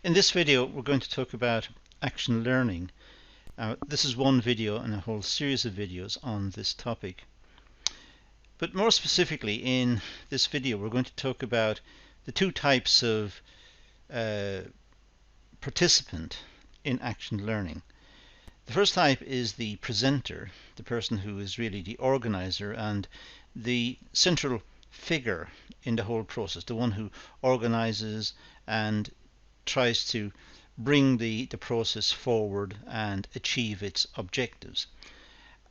In this video we're going to talk about action learning. This is one video in a whole series of videos on this topic. But more specifically in this video we're going to talk about the two types of participant in action learning. The first type is the presenter, the person who is really the organizer and the central figure in the whole process, the one who organizes and tries to bring the process forward and achieve its objectives.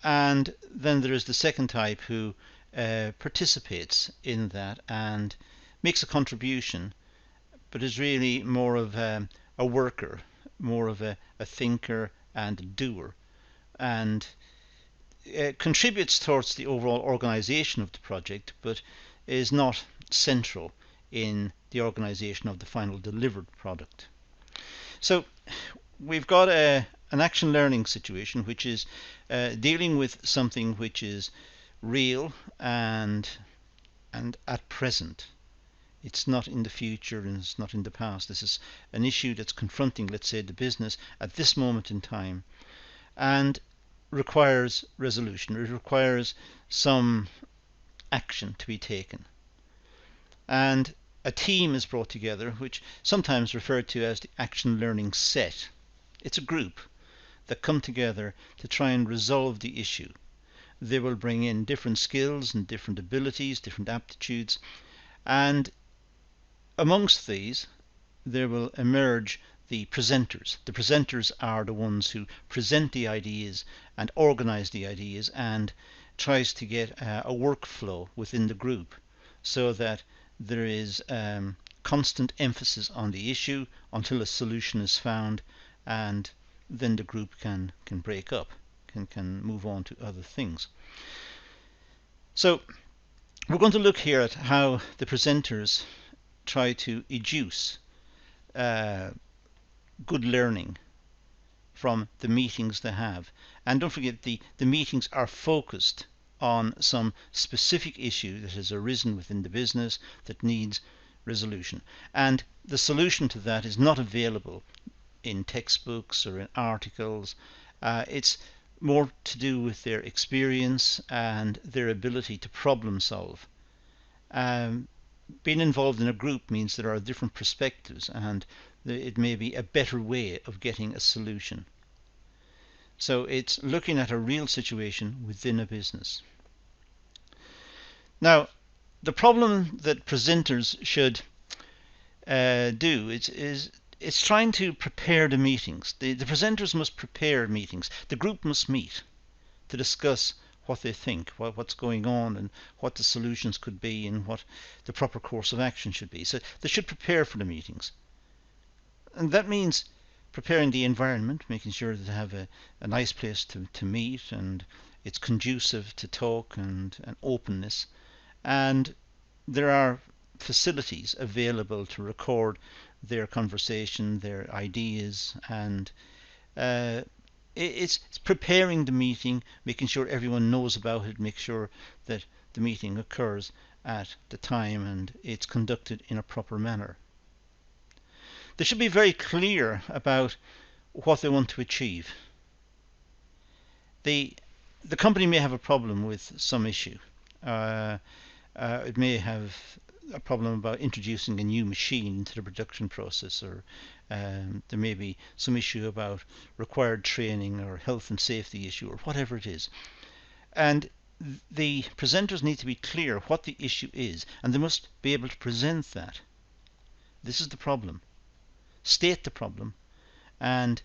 And then there is the second type who participates in that and makes a contribution, but is really more of a worker, more of a thinker and a doer, and contributes towards the overall organization of the project, but is not central in the organization of the final delivered product. So we've got an action learning situation which is dealing with something which is real and at present. It's not in the future and it's not in the past. This is an issue that's confronting, let's say, the business at this moment in time and requires resolution. It requires some action to be taken. And a team is brought together, which sometimes referred to as the action learning set. It's a group that come together to try and resolve the issue. They will bring in different skills and different abilities, different aptitudes, and amongst these there will emerge the presenters. The presenters are the ones who present the ideas and organize the ideas and tries to get a workflow within the group so that there is constant emphasis on the issue until a solution is found, and then the group can break up, can move on to other things. So we're going to look here at how the presenters try to educe good learning from the meetings they have. And don't forget, the meetings are focused on some specific issue that has arisen within the business that needs resolution. And the solution to that is not available in textbooks or in articles. It's more to do with their experience and their ability to problem solve. Being involved in a group means there are different perspectives and it may be a better way of getting a solution. So it's looking at a real situation within a business. Now, the problem that presenters should do is it's trying to prepare the meetings. The presenters must prepare meetings. The group must meet to discuss what they think, what's going on and what the solutions could be and what the proper course of action should be. So they should prepare for the meetings. And that means preparing the environment, making sure that they have a nice place to meet and it's conducive to talk and openness. And there are facilities available to record their conversation, their ideas, and it's preparing the meeting, making sure everyone knows about it, make sure that the meeting occurs at the time and it's conducted in a proper manner. They should be very clear about what they want to achieve. The company may have a problem with some issue. It may have a problem about introducing a new machine into the production process, or there may be some issue about required training or health and safety issue or whatever it is. And the presenters need to be clear what the issue is, and they must be able to present that. This is the problem. State the problem and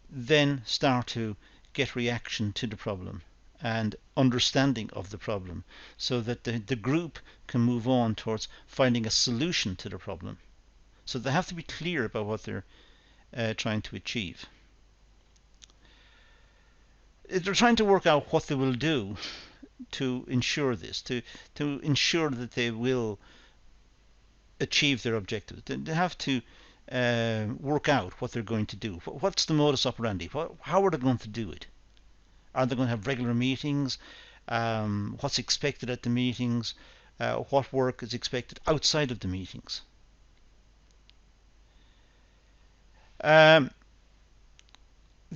then start to get reaction to the problem and understanding of the problem so that the group can move on towards finding a solution to the problem. So they have to be clear about what they're trying to achieve. They're trying to work out what they will do to ensure this, to ensure that they will achieve their objectives. They have to work out what they're going to do. What's the modus operandi? How are they going to do it? Are they going to have regular meetings? What's expected at the meetings? What work is expected outside of the meetings? Um,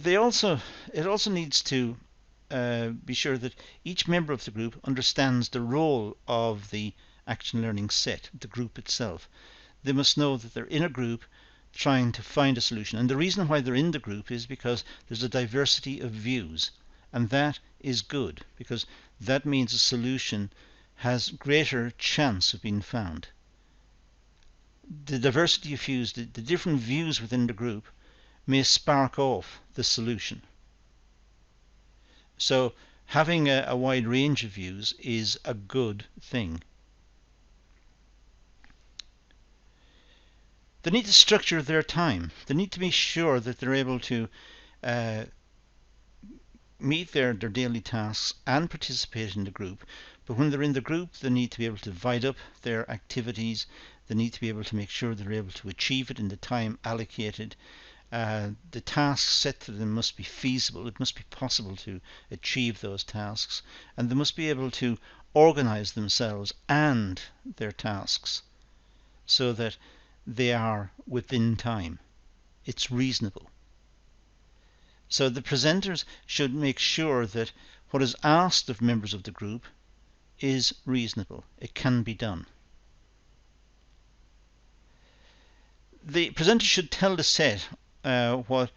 it also needs to be sure that each member of the group understands the role of the action learning set, the group itself. They must know that they're in a group trying to find a solution, and the reason why they're in the group is because there's a diversity of views, and that is good because that means a solution has greater chance of being found. The diversity of views, the different views within the group may spark off the solution. So having a wide range of views is a good thing. They need to structure their time. They need to be sure that they're able to meet their daily tasks and participate in the group. But when they're in the group, they need to be able to divide up their activities. They need to be able to make sure they're able to achieve it in the time allocated. The tasks set to them must be feasible. It must be possible to achieve those tasks, and they must be able to organize themselves and their tasks so that they are within time. It's reasonable. So the presenters should make sure that what is asked of members of the group is reasonable. It can be done. The presenter should tell the set what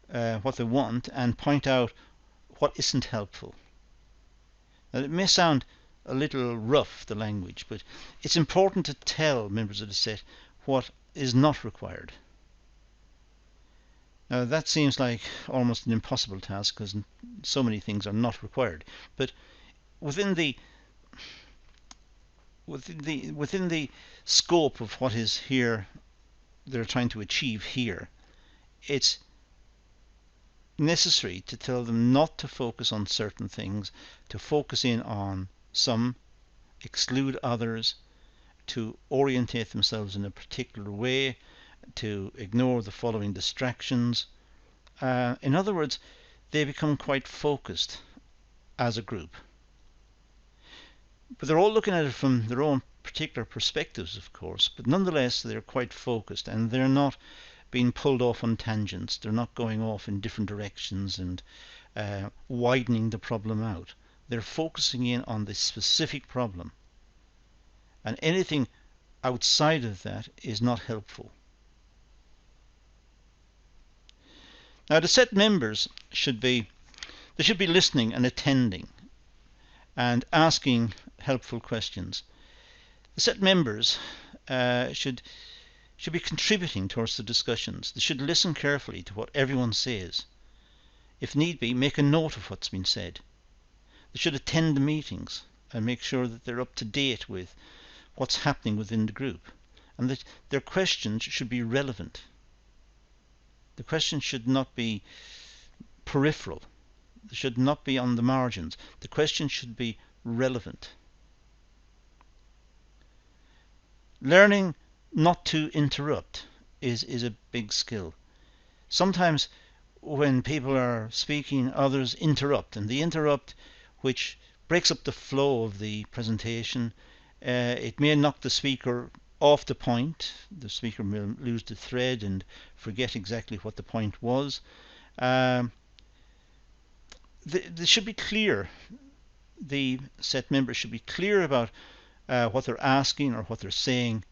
they want and point out what isn't helpful. Now, it may sound a little rough, the language, but it's important to tell members of the set what is not required. Now, that seems like almost an impossible task because so many things are not required. But within the scope of what is here, they're trying to achieve here, it's necessary to tell them not to focus on certain things, to focus in on some, exclude others, to orientate themselves in a particular way, to ignore the following distractions. In other words, they become quite focused as a group. But they're all looking at it from their own particular perspectives, of course, but nonetheless they're quite focused and they're not being pulled off on tangents. They're not going off in different directions and widening the problem out. They're focusing in on the specific problem, and anything outside of that is not helpful. Now, the set members should be listening and attending and asking helpful questions. The set members should be contributing towards the discussions. They should listen carefully to what everyone says. If need be, make a note of what's been said. They should attend the meetings and make sure that they're up to date with what's happening within the group, and that their questions should be relevant. The questions should not be peripheral. They should not be on the margins. The questions should be relevant. Learning not to interrupt is a big skill. Sometimes when people are speaking, others interrupt, and the interrupt which breaks up the flow of the presentation, it may knock the speaker off the point. The speaker may lose the thread and forget exactly what the point was. They should be clear. The set members should be clear about what they're asking or what they're saying,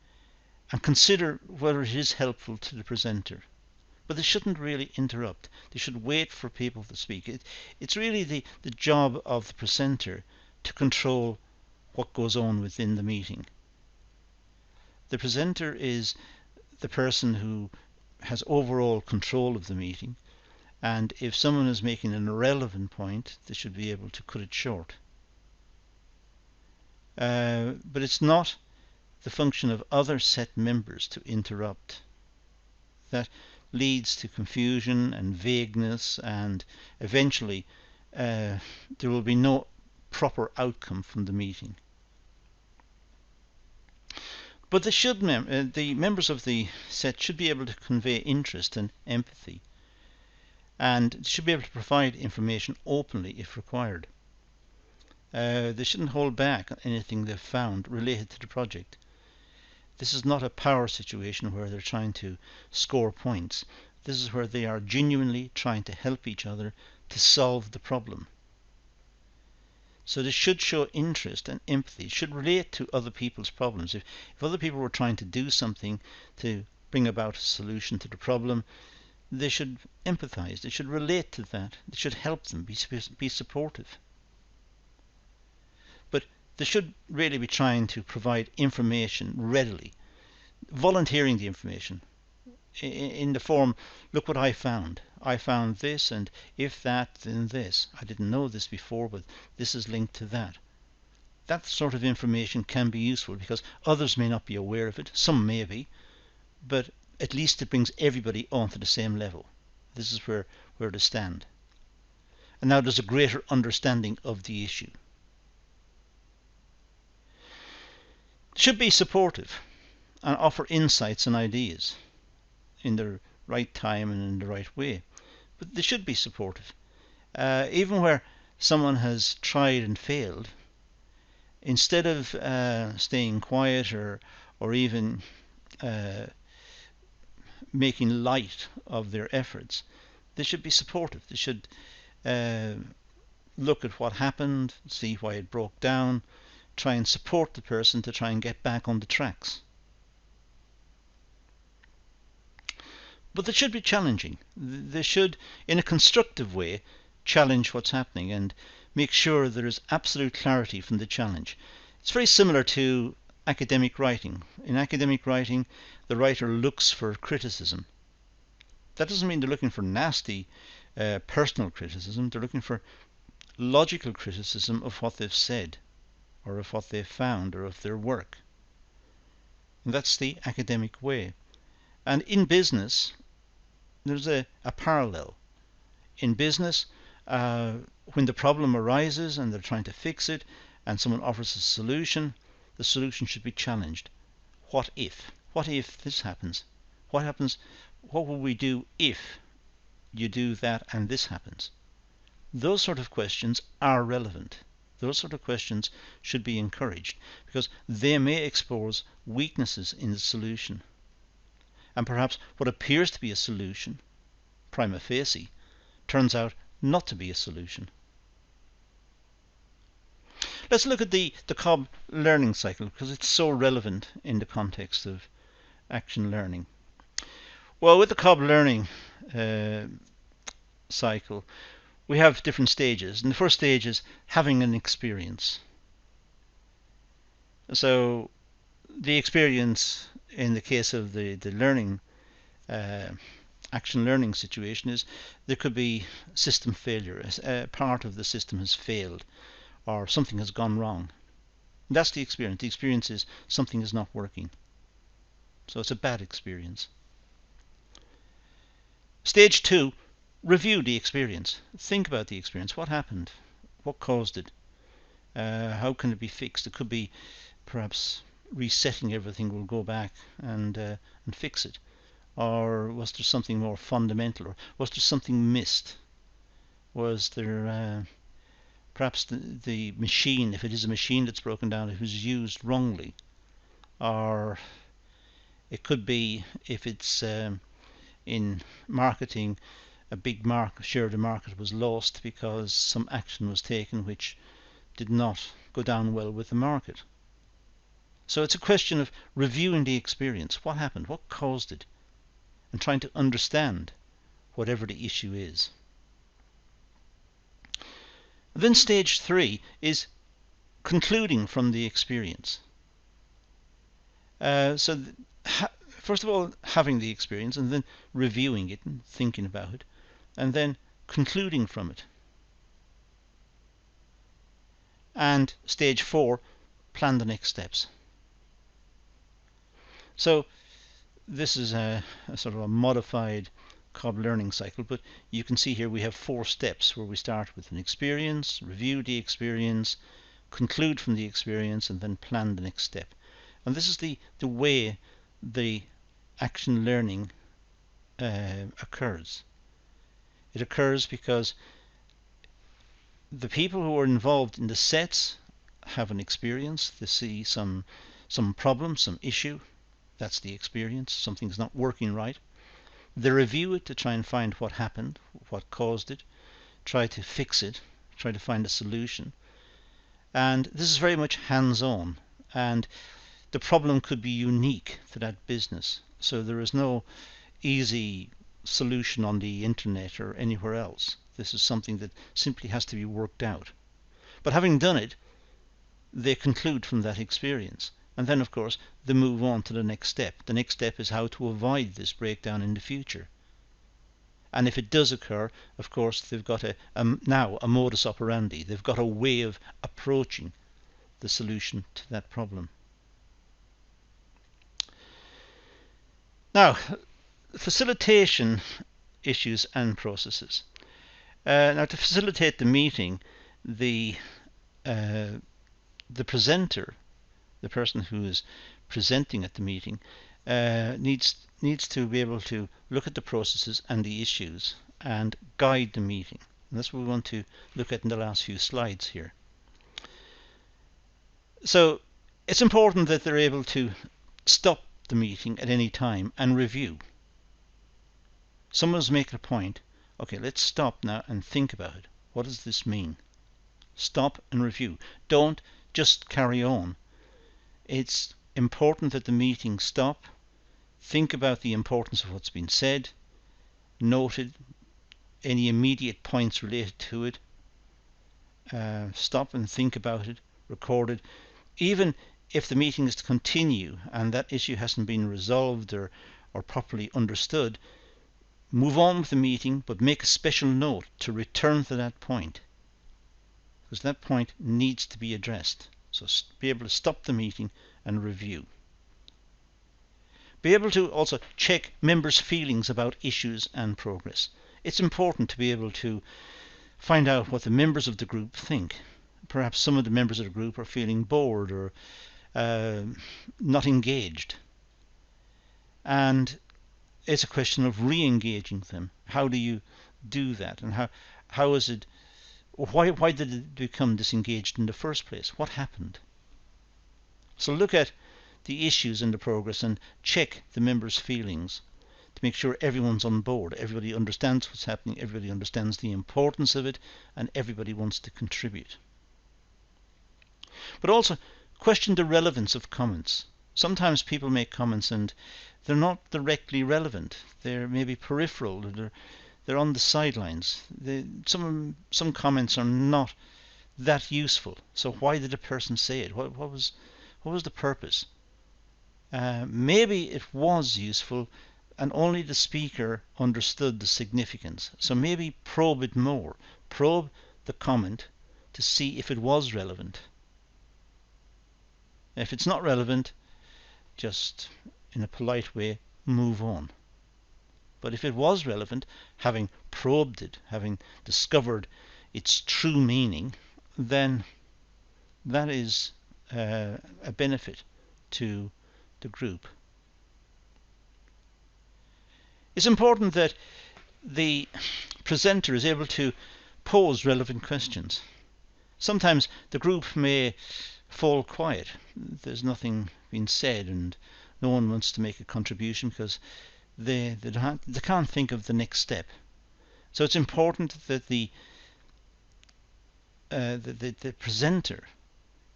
and consider whether it is helpful to the presenter. But they shouldn't really interrupt. They should wait for people to speak. It's really the job of the presenter to control what goes on within the meeting. The presenter is the person who has overall control of the meeting, and if someone is making an irrelevant point, they should be able to cut it short. But it's not the function of other set members to interrupt. That leads to confusion and vagueness, and eventually there will be no proper outcome from the meeting. But the members of the set should be able to convey interest and empathy, and should be able to provide information openly if required. They shouldn't hold back on anything they've found related to the project. This is not a power situation where they're trying to score points. This is where they are genuinely trying to help each other to solve the problem. So this should show interest and empathy. It should relate to other people's problems. If other people were trying to do something to bring about a solution to the problem, they should empathize. They should relate to that. They should help them, be supportive. But they should really be trying to provide information readily, volunteering the information in the form, look what I found. I found this, and if that, then this. I didn't know this before, but this is linked to that. That sort of information can be useful because others may not be aware of it. Some may be, but at least it brings everybody onto the same level. This is where they stand. And now there's a greater understanding of the issue. Should be supportive and offer insights and ideas in the right time and in the right way. But they should be supportive. Even where someone has tried and failed, instead of staying quiet or even making light of their efforts, they should be supportive. They should look at what happened, see why it broke down, try and support the person to try and get back on the tracks. But they should be challenging. They should, in a constructive way, challenge what's happening and make sure there is absolute clarity from the challenge. It's very similar to academic writing. In academic writing, the writer looks for criticism. That doesn't mean they're looking for nasty personal criticism. They're looking for logical criticism of what they've said, or of what they've found, or of their work. And that's the academic way. And in business, there's a parallel. In business, when the problem arises and they're trying to fix it and someone offers a solution, the solution should be challenged. What if? What if this happens? What happens? What will we do if you do that and this happens? Those sort of questions are relevant. Those sort of questions should be encouraged because they may expose weaknesses in the solution. And perhaps what appears to be a solution, prima facie, turns out not to be a solution. Let's look at the Cobb learning cycle because it's so relevant in the context of action learning. Well, with the Cobb learning cycle, we have different stages. And the first stage is having an experience. So the experience in the case of the learning action learning situation is there could be system failure. Part of the system has failed or something has gone wrong. And that's the experience. The experience is something is not working. So it's a bad experience. Stage 2, review the experience. Think about the experience. What happened? What caused it? How can it be fixed? It could be perhaps resetting everything will go back and fix it. Or was there something more fundamental? Or was there something missed? Was there perhaps the machine, if it is a machine that's broken down, it was used wrongly? Or it could be, if it's in marketing, a big share of the market was lost because some action was taken which did not go down well with the market. So it's a question of reviewing the experience. What happened? What caused it? And trying to understand whatever the issue is. Then stage 3 is concluding from the experience. First of all, having the experience and then reviewing it and thinking about it and then concluding from it. And stage 4, plan the next steps. So this is a sort of a modified Cobb learning cycle, but you can see here we have 4 steps where we start with an experience, review the experience, conclude from the experience, and then plan the next step. And this is the way the action learning occurs. It occurs because the people who are involved in the sets have an experience. They see some problem, some issue. That's the experience. Something's not working right. They review it to try and find what happened, what caused it, try to fix it, try to find a solution. And this is very much hands-on, and the problem could be unique to that business. So there is no easy solution on the internet or anywhere else. This is something that simply has to be worked out. But having done it, they conclude from that experience. And then, of course, they move on to the next step. The next step is how to avoid this breakdown in the future. And if it does occur, of course, they've got now a modus operandi. They've got a way of approaching the solution to that problem. Now, facilitation issues and processes. Now, to facilitate the meeting, the presenter, the person who is presenting at the meeting, needs to be able to look at the processes and the issues and guide the meeting. And that's what we want to look at in the last few slides here. So it's important that they're able to stop the meeting at any time and review. Someone's making a point. Okay, let's stop now and think about it. What does this mean? Stop and review. Don't just carry on. It's important that the meeting stop, think about the importance of what's been said, noted any immediate points related to it, stop and think about it, record it. Even if the meeting is to continue and that issue hasn't been resolved or properly understood, move on with the meeting, but make a special note to return to that point, because that point needs to be addressed. So be able to stop the meeting and review. Be able to also check members' feelings about issues and progress. It's important to be able to find out what the members of the group think. Perhaps some of the members of the group are feeling bored or not engaged. And it's a question of re-engaging them. How do you do that? And how is it? Why did it become disengaged in the first place? What happened? So look at the issues in the progress and check the members' feelings to make sure everyone's on board. Everybody understands what's happening, everybody understands the importance of it, and everybody wants to contribute. But also question the relevance of comments. Sometimes people make comments and they're not directly relevant. They're maybe peripheral. They're on the sidelines. Some comments are not that useful. So why did a person say it? What was the purpose? Maybe it was useful and only the speaker understood the significance. So maybe probe it more. Probe the comment to see if it was relevant. If it's not relevant, just in a polite way move on. But if it was relevant, having probed it, having discovered its true meaning, then that is a benefit to the group. It's important that the presenter is able to pose relevant questions. Sometimes the group may fall quiet. There's nothing being said and no one wants to make a contribution because they can't think of the next step. So it's important that the presenter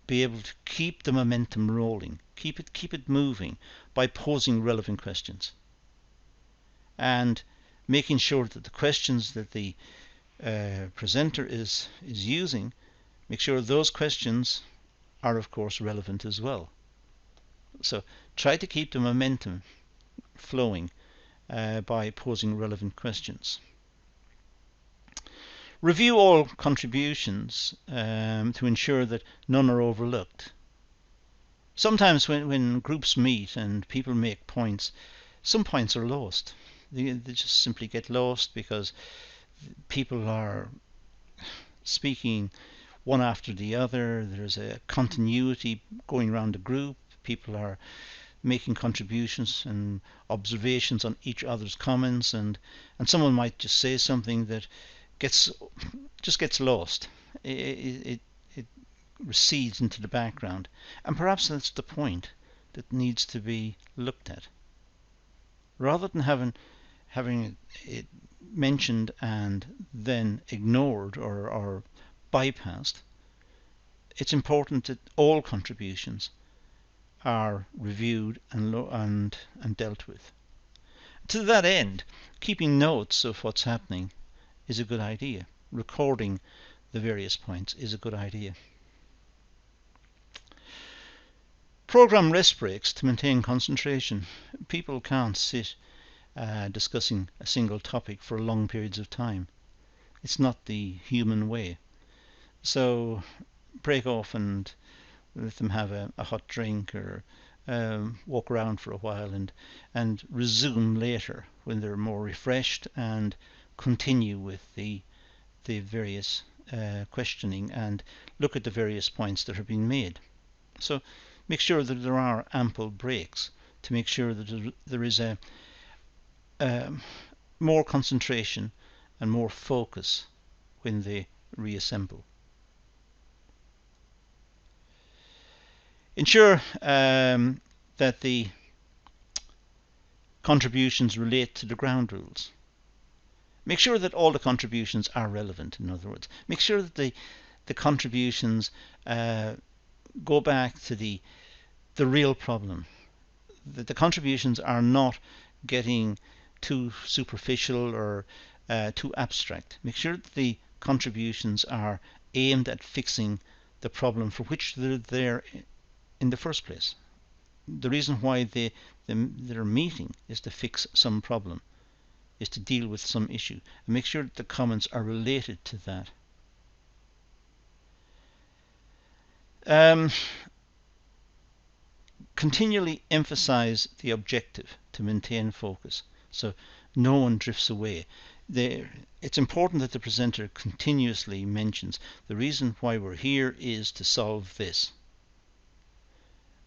be able to keep the momentum rolling, keep it moving by posing relevant questions and making sure that the questions that the presenter is using, make sure those questions are of course relevant as well. So try to keep the momentum flowing by posing relevant questions. Review all contributions to ensure that none are overlooked. Sometimes when groups meet and people make points, some points are lost. They just simply get lost because people are speaking one after the other. There's a continuity going around the group. People are making contributions and observations on each other's comments, and someone might just say something that gets lost. It recedes into the background, and perhaps that's the point that needs to be looked at. Rather than having it mentioned and then ignored or bypassed, it's important that all contributions are reviewed and dealt with. To that end, keeping notes of what's happening is a good idea. Recording the various points is a good idea. Program rest breaks to maintain concentration. People can't sit discussing a single topic for long periods of time. It's not the human way. So break off and let them have a hot drink or walk around for a while and resume later when they're more refreshed, and continue with the various questioning and look at the various points that have been made. So make sure that there are ample breaks to make sure that there is a more concentration and more focus when they reassemble. Ensure that the contributions relate to the ground rules. Make sure that all the contributions are relevant, in other words. Make sure that the contributions go back to the real problem. That the contributions are not getting too superficial or too abstract. Make sure that the contributions are aimed at fixing the problem for which they're there in the first place. The reason why they're meeting is to fix some problem, is to deal with some issue, and make sure that the comments are related to that. Continually emphasize the objective to maintain focus, so no one drifts away. It's important that the presenter continuously mentions the reason why we're here is to solve this,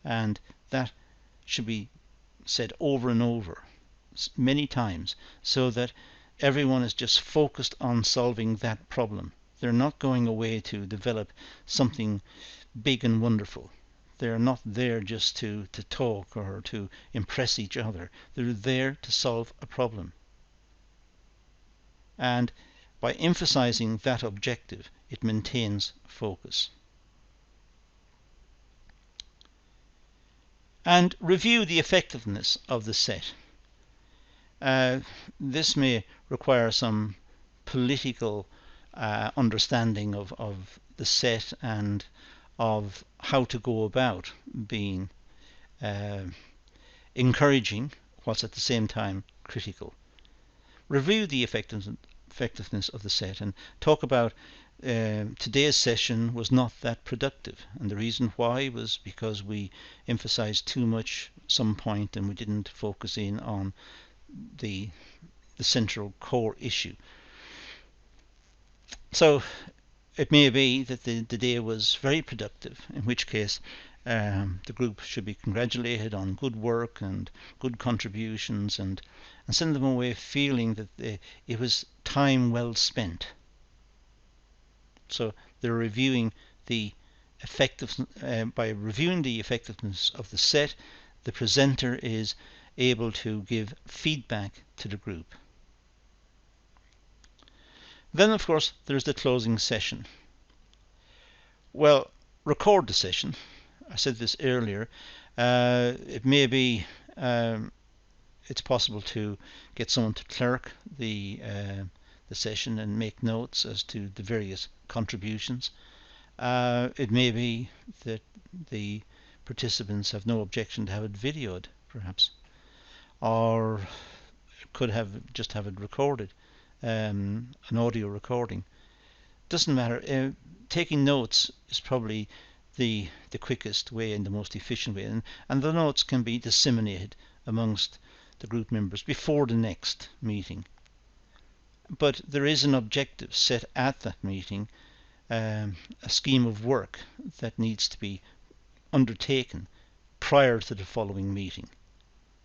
and that should be said over and over many times, so that everyone is just focused on solving that problem. They're not going away to develop something big and wonderful. They're not there just to talk or to impress each other. They're there to solve a problem. And by emphasizing that objective, it maintains focus. And review the effectiveness of the set. This may require some political understanding of the set and of how to go about being encouraging whilst at the same time critical. Review the effectiveness of the set and talk about today's session was not that productive, and the reason why was because we emphasized too much some point and we didn't focus in on the central core issue. So it may be that the day was very productive, in which case the group should be congratulated on good work and good contributions, and send them away feeling that it was time well spent. So they're reviewing the effectiveness. By reviewing the effectiveness of the set, the presenter is able to give feedback to the group. Then, of course, there's the closing session. Well, record the session. I said this earlier. It may be it's possible to get someone to clerk the session and make notes as to the various contributions. It may be that the participants have no objection to have it videoed, perhaps, or could just have it recorded, an audio recording. Doesn't matter. Taking notes is probably the quickest way and the most efficient way, and the notes can be disseminated amongst the group members before the next meeting. But there is an objective set at that meeting, a scheme of work that needs to be undertaken prior to the following meeting,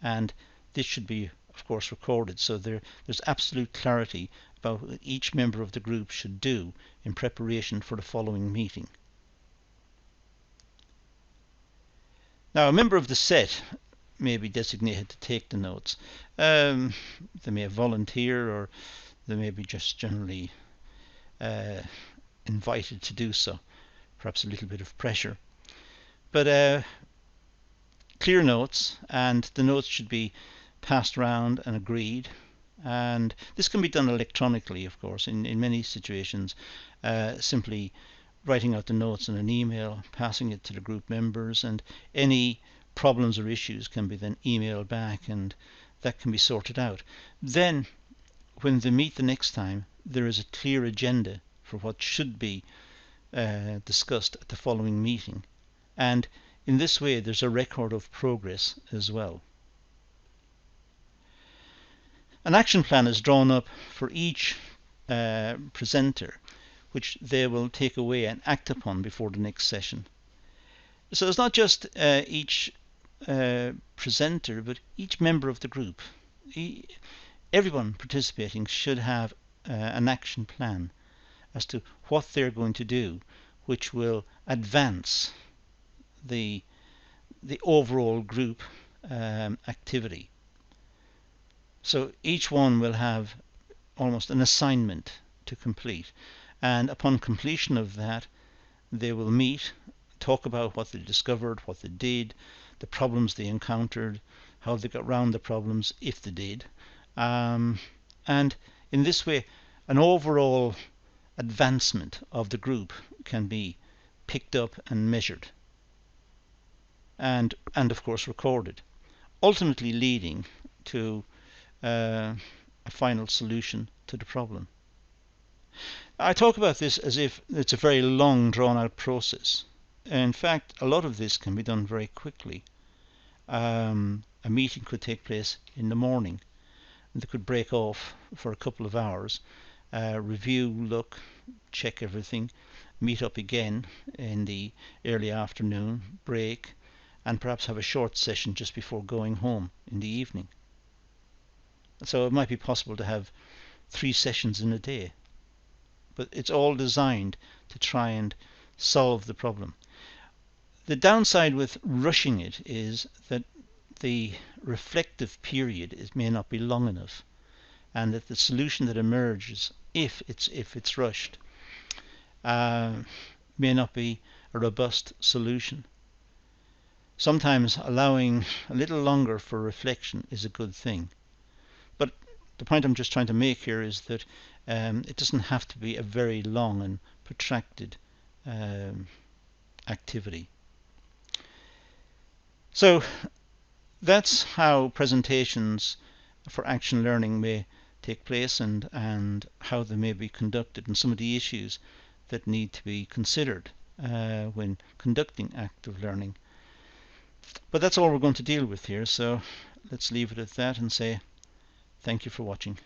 and this should be, of course, recorded, so there's absolute clarity about what each member of the group should do in preparation for the following meeting. Now, a member of the set may be designated to take the notes. They may volunteer, or they may be just generally invited to do so. Perhaps a little bit of pressure. But clear notes, and the notes should be passed around and agreed. And this can be done electronically, of course, in many situations. Simply writing out the notes in an email, passing it to the group members, and any problems or issues can be then emailed back, and that can be sorted out. Then, when they meet the next time, there is a clear agenda for what should be discussed at the following meeting. And in this way, there's a record of progress as well. An action plan is drawn up for each presenter, which they will take away and act upon before the next session. So it's not just each presenter, but each member of the group. Everyone participating should have an action plan as to what they're going to do, which will advance the overall group activity. So each one will have almost an assignment to complete, and upon completion of that, they will meet, talk about what they discovered, what they did, the problems they encountered, how they got around the problems, if they did, and in this way an overall advancement of the group can be picked up and measured, and of course recorded, ultimately leading to a final solution to the problem. I talk about this as if it's a very long, drawn-out process. In fact, a lot of this can be done very quickly. A meeting could take place in the morning, and they could break off for a couple of hours, review, look, check everything, meet up again in the early afternoon, break, and perhaps have a short session just before going home in the evening. So it might be possible to have 3 sessions in a day, but it's all designed to try and solve the problem. The downside with rushing it is that the reflective period may not be long enough, and that the solution that emerges, if it's rushed, may not be a robust solution. Sometimes allowing a little longer for reflection is a good thing. But the point I'm just trying to make here is that it doesn't have to be a very long and protracted activity. So that's how presentations for action learning may take place, and how they may be conducted, and some of the issues that need to be considered when conducting active learning. But that's all we're going to deal with here, so let's leave it at that and say thank you for watching.